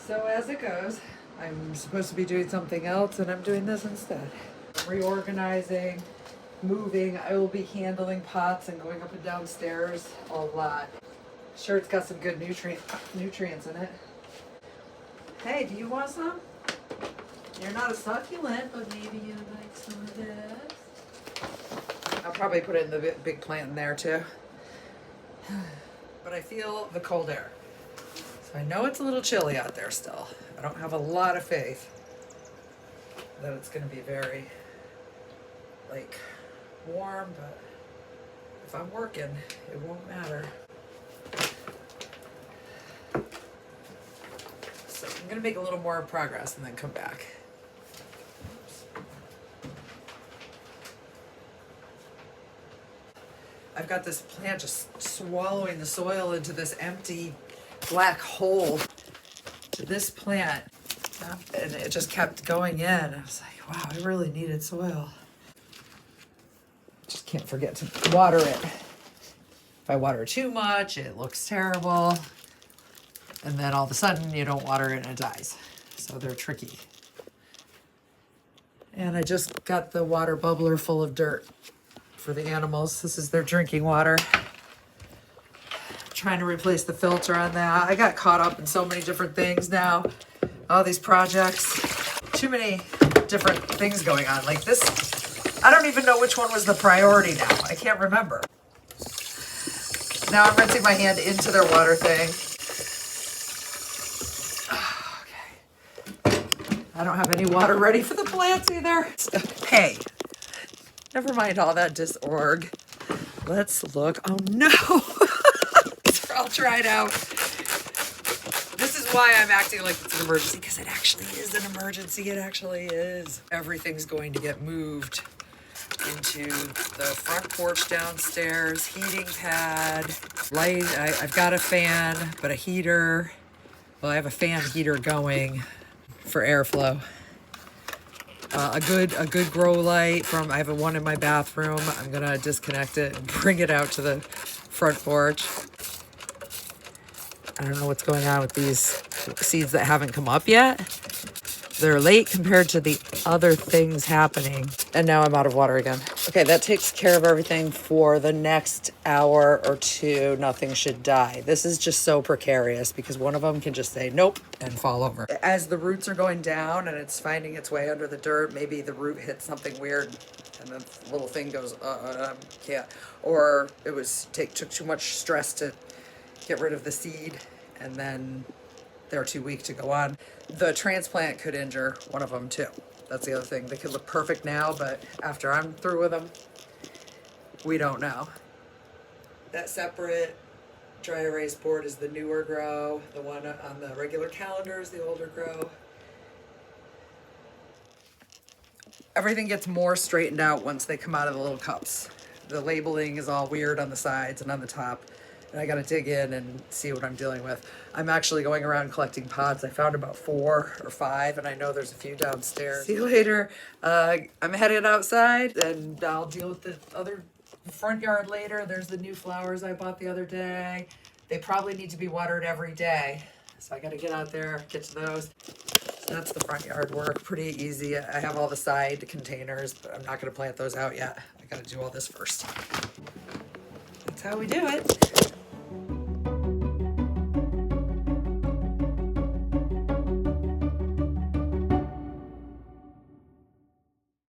So as it goes, I'm supposed to be doing something else and I'm doing this instead. Reorganizing, moving. I will be handling pots and going up and down stairs a lot. Sure, it's got some good nutrients in it. Hey, do you want some? You're not a succulent, but maybe you'd like some of this. I'll probably put it in the big plant in there too. But I feel the cold air. So I know it's a little chilly out there still. I don't have a lot of faith that it's going to be very, like, warm, but if I'm working, it won't matter. So I'm going to make a little more progress and then come back. I've got this plant just swallowing the soil into this empty black hole to this plant. And it just kept going in. I was like, wow, I really needed soil. Just can't forget to water it. If I water too much, it looks terrible. And then all of a sudden you don't water it and it dies. So they're tricky. And I just got the water bubbler full of dirt for the animals. This is their drinking water. Trying to replace the filter on that. I got caught up in so many different things now. All these projects. Too many different things going on. Like this, I don't even know which one was the priority now. I can't remember. Now I'm rinsing my hand into their water thing. Okay. I don't have any water ready for the plants either. Hey. Never mind all that disorg. Let's look. Oh no! It's all dried out. This is why I'm acting like it's an emergency, because it actually is an emergency. It actually is. Everything's going to get moved into the front porch downstairs, heating pad, light. I've got a fan, but a heater. Well, I have a fan heater going for airflow. A good grow light from, I have one in my bathroom. I'm gonna disconnect it and bring it out to the front porch. I don't know what's going on with these seeds that haven't come up yet. They're late compared to the other things happening. And now I'm out of water again. Okay, that takes care of everything for the next hour or two. Nothing should die. This is just so precarious because one of them can just say nope and fall over. As the roots are going down and it's finding its way under the dirt, maybe the root hit something weird and the little thing goes, can't. Or it took too much stress to get rid of the seed and then they're too weak to go on. The transplant could injure one of them too. That's the other thing. They could look perfect now, but after I'm through with them, we don't know. That separate dry erase board is the newer grow. The one on the regular calendar is the older grow. Everything gets more straightened out once they come out of the little cups. The labeling is all weird on the sides and on the top. And I got to dig in and see what I'm dealing with. I'm actually going around collecting pods. I found about 4 or 5, and I know there's a few downstairs. See you later. I'm headed outside, and I'll deal with the other front yard later. There's the new flowers I bought the other day. They probably need to be watered every day. So I got to get out there, get to those. So that's the front yard work. Pretty easy. I have all the side containers, but I'm not going to plant those out yet. I got to do all this first. That's how we do it.